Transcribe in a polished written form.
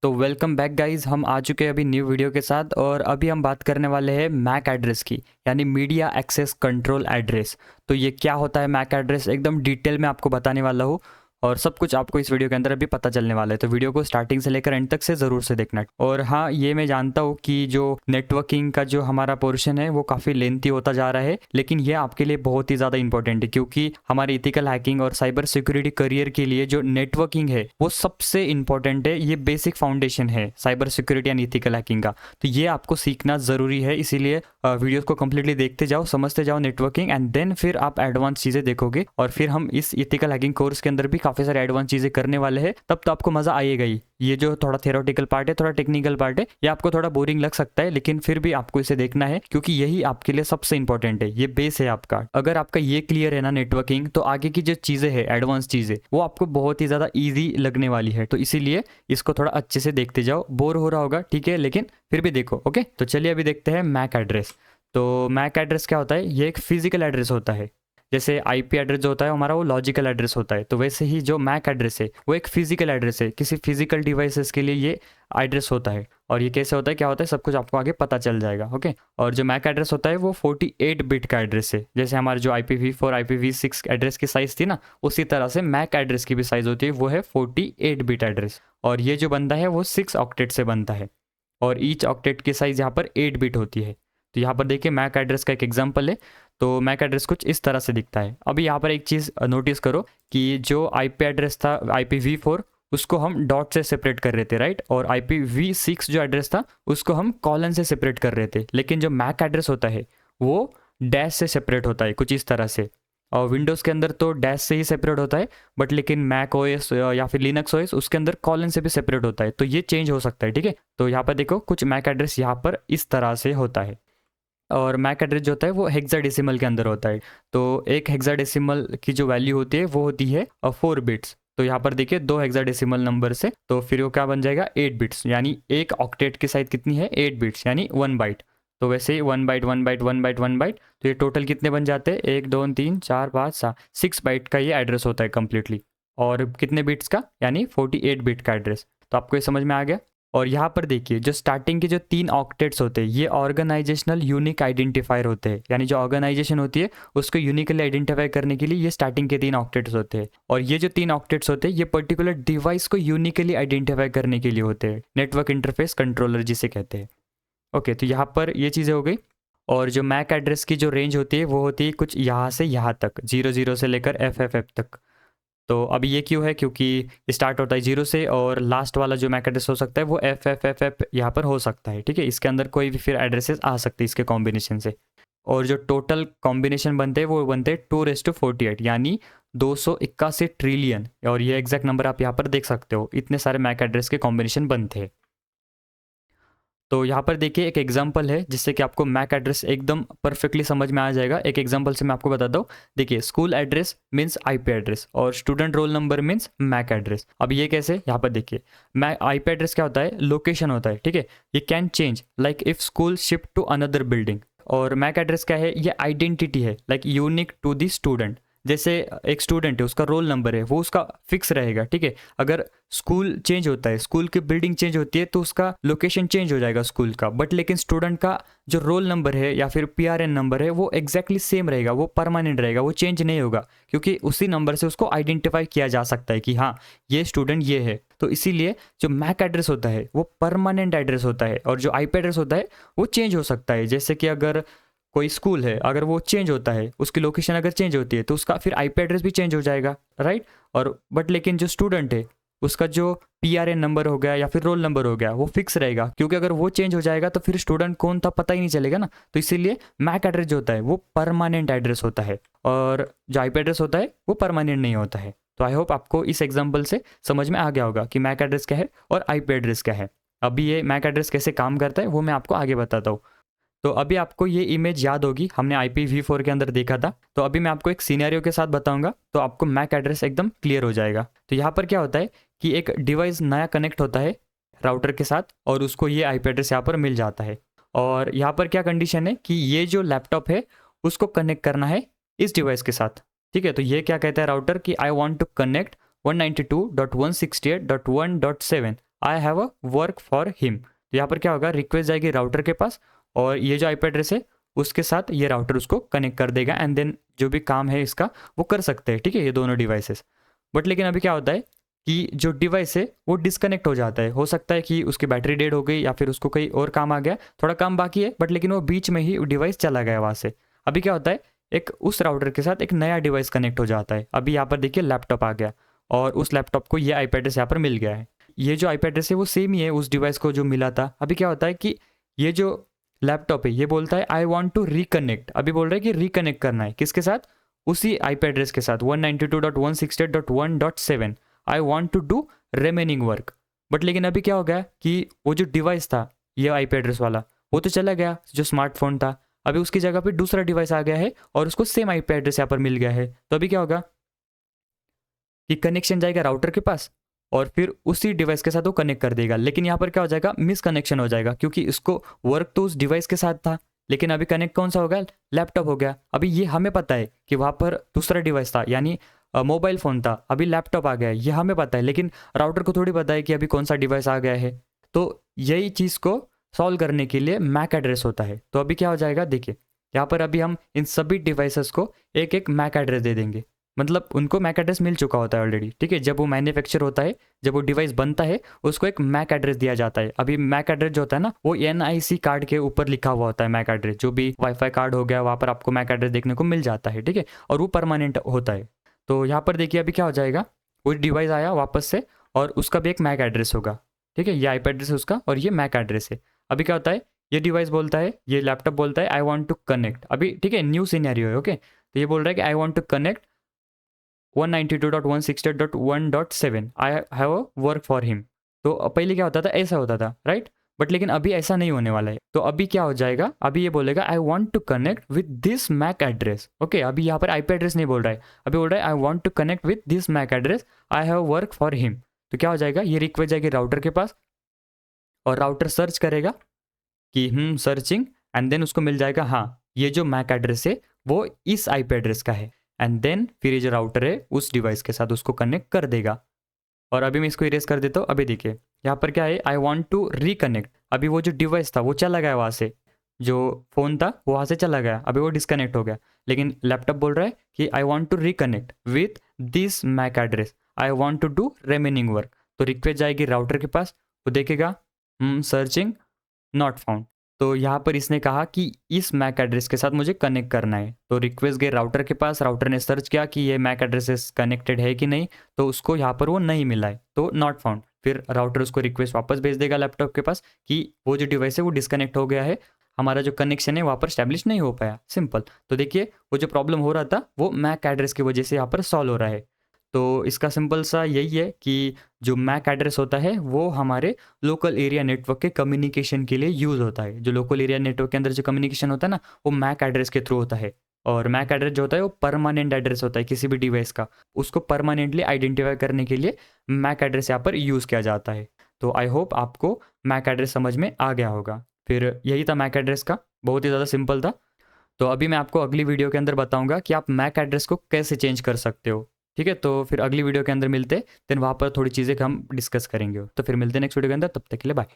तो welcome back guys, हम आ चुके हैं अभी न्यू वीडियो के साथ। और अभी हम बात करने वाले हैं मैक एड्रेस की, यानी मीडिया एक्सेस कंट्रोल एड्रेस। तो ये क्या होता है मैक एड्रेस, एकदम डिटेल में आपको बताने वाला हूँ और सब कुछ आपको इस वीडियो के अंदर अभी पता चलने वाला है। तो वीडियो को स्टार्टिंग से लेकर एंड तक से ज़रूर से देखना। और हाँ, ये मैं जानता हूँ कि जो नेटवर्किंग का जो हमारा पोर्शन है वो काफ़ी लेंथी होता जा रहा है, लेकिन ये आपके लिए बहुत ही ज़्यादा इंपॉर्टेंट है, क्योंकि हमारे इथिकल हैकिंग और साइबर सिक्योरिटी करियर के लिए जो नेटवर्किंग है वो सबसे इंपॉर्टेंट है। ये बेसिक फाउंडेशन है cyber security and ethical hacking का। तो ये आपको सीखना ज़रूरी है, इसीलिए वीडियोस को कंप्लीटली देखते जाओ, समझते जाओ नेटवर्किंग, एंड देन फिर आप एडवांस चीज़ें देखोगे। और फिर हम इस इथिकल हैकिंग कोर्स के अंदर भी काफ़ी सारे एडवांस चीज़ें करने वाले हैं, तब तो आपको मज़ा आएगा ही। ये जो थोड़ा थ्योरेटिकल पार्ट है, थोड़ा टेक्निकल पार्ट है, ये आपको थोड़ा बोरिंग लग सकता है, लेकिन फिर भी आपको इसे देखना है, क्योंकि यही आपके लिए सबसे इंपॉर्टेंट है। ये बेस है आपका। अगर आपका ये क्लियर है ना नेटवर्किंग, तो आगे की जो चीज़ें हैं, एडवांस चीज़ें, वो आपको बहुत ही ज़्यादा ईजी लगने वाली है। तो इसीलिए इसको थोड़ा अच्छे से देखते जाओ। बोर हो रहा होगा, ठीक है, लेकिन फिर भी देखो। ओके, तो चलिए अभी देखते हैं मैक एड्रेस। तो मैक एड्रेस क्या होता है? ये एक फिजिकल एड्रेस होता है। जैसे आईपी एड्रेस जो होता है हमारा, वो लॉजिकल एड्रेस होता है, तो वैसे ही जो मैक एड्रेस है वो एक फिजिकल एड्रेस है। किसी फिजिकल डिवाइसेस के लिए ये एड्रेस होता है। और ये कैसे होता है, क्या होता है, सब कुछ आपको आगे पता चल जाएगा। ओके, और जो मैक एड्रेस होता है वो 48 बिट का एड्रेस है। जैसे हमारे जो IPv4 IPv6 एड्रेस की साइज़ थी ना, उसी तरह से मैक एड्रेस की भी साइज़ होती है, वो है 48 बिट एड्रेस। और ये जो बनता है वो 6 ऑक्टेट से बनता है, और ईच ऑक्टेट की साइज़ यहाँ पर 8 बिट होती है। तो यहाँ पर देखिए मैक एड्रेस का एक एग्जांपल है। तो मैक एड्रेस कुछ इस तरह से दिखता है। अभी यहाँ पर एक चीज़ नोटिस करो कि जो आईपी एड्रेस था IPv4, उसको हम डॉट से सेपरेट कर रहे थे, राइट। और IPv6 जो एड्रेस था उसको हम कॉलन से सेपरेट कर रहे थे। लेकिन जो मैक एड्रेस होता है वो डैश से सेपरेट होता है, कुछ इस तरह से। और विंडोज़ के अंदर तो डैश से ही सेपरेट होता है, बट लेकिन मैक ओएस या फिर लिनक्स ओएस, उसके अंदर कॉलन से भी सेपरेट होता है। तो ये चेंज हो सकता है, ठीक है। तो यहाँ पर देखो कुछ मैक एड्रेस यहाँ पर इस तरह से होता है। और मैक एड्रेस जो होता है वो हेक्साडेसिमल के अंदर होता है। तो एक हेक्साडेसिमल की जो वैल्यू होती है वो होती है 4 बिट्स। तो यहाँ पर देखिए 2 हेक्साडेसिमल नंबर से, तो फिर वो क्या बन जाएगा, 8 बिट्स। यानी एक ऑक्टेट की साइज कितनी है, 8 बिट्स, यानी 1 बाइट। तो वैसे ही 1 बाइट 1 बाइट 1 बाइट 1 बाइट, तो ये टोटल कितने बन जाते हैं, 1 2 3 4 5 7 6 बाइट का ये एड्रेस होता है कम्प्लीटली। और कितने बिट्स का, यानी 48 बिट का एड्रेस। तो आपको ये समझ में आ गया। और यहाँ पर देखिए जो स्टार्टिंग के जो 3 ऑक्टेट्स होते हैं, ये ऑर्गेनाइजेशनल यूनिक आइडेंटिफायर होते हैं। यानी जो ऑर्गेनाइजेशन होती है उसको यूनिकली आइडेंटिफाई करने के लिए ये स्टार्टिंग के 3 ऑक्टेट्स होते हैं। और ये जो 3 ऑक्टेट्स होते हैं ये पर्टिकुलर डिवाइस को यूनिकली आइडेंटिफाई करने के लिए होते हैं। नेटवर्क इंटरफेस कंट्रोलर जिसे कहते हैं। ओके, तो यहाँ पर ये चीज़ें हो गई। और जो मैक एड्रेस की जो रेंज होती है वो होती है कुछ यहाँ से यहाँ तक, 00 से लेकर FFF तक। तो अभी ये क्यों है, क्योंकि स्टार्ट होता है 0 से, और लास्ट वाला जो मैक एड्रेस हो सकता है वो FFFF यहाँ पर हो सकता है, ठीक है। इसके अंदर कोई भी फिर एड्रेसेस आ सकते हैं इसके कॉम्बिनेशन से। और जो टोटल कॉम्बिनेशन बनते हैं वो बनते हैं 2⁻48, यानी 281 ट्रिलियन। और ये एग्जैक्ट नंबर आप यहाँ पर देख सकते हो, इतने सारे मैक एड्रेस के कॉम्बिनेशन बनते हैं। तो यहाँ पर देखिए एक एग्जांपल है जिससे कि आपको मैक एड्रेस एकदम परफेक्टली समझ में आ जाएगा। एक एग्जांपल से मैं आपको बताता हूँ। देखिए, school address means IP address और student roll number means MAC address. अब ये कैसे, यहाँ पर देखिए, मैक आईपी एड्रेस क्या होता है, लोकेशन होता है, ठीक है। ये can change like if school shift to another building. और मैक एड्रेस क्या है, ये आइडेंटिटी है, like unique to the student. जैसे एक स्टूडेंट है, उसका रोल नंबर है, वो उसका फिक्स रहेगा, ठीक है। अगर स्कूल चेंज होता है, स्कूल की बिल्डिंग चेंज होती है, तो उसका लोकेशन चेंज हो जाएगा स्कूल का। बट लेकिन स्टूडेंट का जो रोल नंबर है या फिर PRN नंबर है वो एग्जैक्टली सेम रहेगा, वो परमानेंट रहेगा, वो चेंज नहीं होगा, क्योंकि उसी नंबर से उसको आइडेंटिफाई किया जा सकता है कि हाँ ये स्टूडेंट ये है। तो इसीलिए जो मैक एड्रेस होता है वो परमानेंट एड्रेस होता है, और जो IP एड्रेस होता है वो चेंज हो सकता है। जैसे कि अगर कोई स्कूल है, अगर वो चेंज होता है, उसकी लोकेशन अगर चेंज होती है, तो उसका फिर IP एड्रेस भी चेंज हो जाएगा, राइट। और बट लेकिन जो स्टूडेंट है उसका जो PRN नंबर हो गया या फिर रोल नंबर हो गया वो फिक्स रहेगा, क्योंकि अगर वो चेंज हो जाएगा तो फिर स्टूडेंट कौन था पता ही नहीं चलेगा ना। तो इसीलिए मैक एड्रेस जो होता है वो परमानेंट एड्रेस होता है, और जो IP एड्रेस होता है वो परमानेंट नहीं होता है। तो आई होप आपको इस एग्जाम्पल से समझ में आ गया होगा कि मैक एड्रेस क्या है और IP एड्रेस क्या है। अभी ये मैक एड्रेस कैसे काम करता है वो मैं आपको आगे बताता हूँ। तो अभी आपको ये इमेज याद होगी, हमने IPv4 के अंदर देखा था। तो अभी मैं आपको एक सिनेरियो के साथ बताऊंगा, तो आपको मैक एड्रेस एकदम क्लियर हो जाएगा। तो यहाँ पर क्या होता है कि एक डिवाइस नया कनेक्ट होता है राउटर के साथ, और उसको ये IP एड्रेस यहाँ पर मिल जाता है। और यहाँ पर क्या कंडीशन है कि ये जो लैपटॉप है उसको कनेक्ट करना है इस डिवाइस के साथ, ठीक है। तो ये क्या कहता है राउटर कि I want to connect 192.168.1.7 I have a work for him. तो यहाँ पर क्या होगा, रिक्वेस्ट जाएगी राउटर के पास और ये जो आईपी एड्रेस है उसके साथ ये राउटर उसको कनेक्ट कर देगा एंड देन जो भी काम है इसका वो कर सकते हैं, ठीक है, ये दोनों डिवाइसेस। बट लेकिन अभी क्या होता है कि जो डिवाइस है वो डिस्कनेक्ट हो जाता है। हो सकता है कि उसकी बैटरी डेड हो गई या फिर उसको कहीं और काम आ गया, थोड़ा काम बाकी है बट लेकिन वो बीच में ही डिवाइस चला गया वहाँ से। अभी क्या होता है, एक उस राउटर के साथ एक नया डिवाइस कनेक्ट हो जाता है। अभी यहाँ पर देखिए लैपटॉप आ गया और उस लैपटॉप को ये आईपी एड्रेस यहाँ पर मिल गया है। ये जो आईपी एड्रेस है वो सेम ही है उस डिवाइस को जो मिला था। अभी क्या होता है कि ये जो लैपटॉप है ये बोलता है आई वॉन्ट टू रिकनेक्ट। अभी बोल रहा है कि रिकनेक्ट करना है किसके साथ, उसी आईपी एड्रेस के साथ 192.168.1.7। I want to do remaining work. But लेकिन अभी क्या हो गया कि वो जो डिवाइस था ये आईपी एड्रेस वाला वो तो चला गया, जो स्मार्टफोन था। अभी उसकी जगह पे दूसरा डिवाइस आ गया है और उसको सेम आईपी एड्रेस यहाँ पर मिल गया है। तो अभी क्या होगा कि कनेक्शन जाएगा राउटर के पास और फिर उसी डिवाइस के साथ वो कनेक्ट कर देगा। लेकिन यहाँ पर क्या हो जाएगा, मिसकनेक्शन हो जाएगा क्योंकि इसको वर्क तो उस डिवाइस के साथ था लेकिन अभी कनेक्ट कौन सा होगा, लैपटॉप हो गया। अभी ये हमें पता है कि वहाँ पर दूसरा डिवाइस था यानी मोबाइल फ़ोन था, अभी लैपटॉप आ गया है, ये हमें पता है लेकिन राउटर को थोड़ी पता है कि अभी कौन सा डिवाइस आ गया है। तो यही चीज़ को सॉल्व करने के लिए मैक एड्रेस होता है। तो अभी क्या हो जाएगा, देखिए यहाँ पर अभी हम इन सभी डिवाइसेस को एक एक मैक एड्रेस दे देंगे। मतलब उनको मैक एड्रेस मिल चुका होता है ऑलरेडी, ठीक है। जब वो मैन्युफैक्चर होता है, जब वो डिवाइस बनता है, उसको एक मैक एड्रेस दिया जाता है। अभी मैक एड्रेस जो होता है ना वो NIC कार्ड के ऊपर लिखा हुआ होता है। मैक एड्रेस जो भी वाईफाई कार्ड हो गया वहाँ पर आपको मैक एड्रेस देखने को मिल जाता है, ठीक है, और वो परमानेंट होता है। तो यहाँ पर देखिए अभी क्या हो जाएगा, वो डिवाइस आया वापस से और उसका भी एक मैक एड्रेस होगा, ठीक है। ये आईपी एड्रेस है उसका और ये मैक एड्रेस है। अभी क्या होता है, ये डिवाइस बोलता है, ये लैपटॉप बोलता है आई वॉन्ट टू कनेक्ट। अभी ठीक है, न्यू सिनेरियो है, ओके। तो ये बोल रहा है कि I want to connect 192.168.1.7 I have a work for him. तो पहले क्या होता था, ऐसा होता था, राइट। बट लेकिन अभी ऐसा नहीं होने वाला है। तो अभी क्या हो जाएगा, अभी ये बोलेगा I want to connect with this MAC address, okay. अभी यहाँ पर आईपी एड्रेस नहीं बोल रहा है, अभी बोल रहा है I want to connect with this MAC address, I have work for him. तो क्या हो जाएगा, ये रिक्वेस्ट जाएगी राउटर के पास और राउटर सर्च करेगा कि सर्चिंग एंड देन उसको मिल जाएगा हाँ ये जो मैक एड्रेस है वो इस आईपी एड्रेस का है एंड देन फिर ये जो राउटर है उस डिवाइस के साथ उसको कनेक्ट कर देगा। और अभी मैं इसको इरेज कर देता हूँ। अभी देखिए यहाँ पर क्या है, आई वॉन्ट टू रिकनेक्ट। अभी वो जो डिवाइस था वो चला गया वहाँ से, जो फ़ोन था वो वहाँ से चला गया, अभी वो डिस्कनेक्ट हो गया। लेकिन लैपटॉप बोल रहा है कि I want to reconnect with this MAC address, I want to do remaining work. तो रिक्वेस्ट जाएगी राउटर के पास, वो देखेगा सर्चिंग नॉट फाउंड। तो यहाँ पर इसने कहा कि इस मैक एड्रेस के साथ मुझे कनेक्ट करना है। तो रिक्वेस्ट गए राउटर के पास, राउटर ने सर्च किया कि ये मैक एड्रेस कनेक्टेड है कि नहीं, तो उसको यहाँ पर वो नहीं मिला है, तो नॉट फाउंड। फिर राउटर उसको रिक्वेस्ट वापस भेज देगा लैपटॉप के पास कि वो जो डिवाइस है वो डिस्कनेक्ट हो गया है, हमारा जो कनेक्शन है वहाँ पर स्टैब्लिश नहीं हो पाया, सिंपल। तो देखिए वो जो प्रॉब्लम हो रहा था वो मैक एड्रेस की वजह से यहाँ पर सॉल्व हो रहा है। तो इसका सिंपल सा यही है कि जो मैक एड्रेस होता है वो हमारे लोकल एरिया नेटवर्क के कम्युनिकेशन के लिए यूज़ होता है। जो लोकल एरिया नेटवर्क के अंदर जो कम्युनिकेशन होता है ना वो मैक एड्रेस के थ्रू होता है। और मैक एड्रेस जो होता है वो परमानेंट एड्रेस होता है किसी भी डिवाइस का, उसको परमानेंटली आइडेंटिफाई करने के लिए मैक एड्रेस यहाँ पर यूज़ किया जाता है। तो आई होप आपको मैक एड्रेस समझ में आ गया होगा। फिर यही था मैक एड्रेस का, बहुत ही ज़्यादा सिंपल था। तो अभी मैं आपको अगली वीडियो के अंदर बताऊंगा कि आप मैक एड्रेस को कैसे चेंज कर सकते हो, ठीक है। तो फिर अगली वीडियो के अंदर मिलते हैं, देन वहाँ पर थोड़ी चीज़ें हम डिस्कस करेंगे। तो फिर मिलते हैं नेक्स्ट वीडियो के अंदर, तब तक के लिए बाय।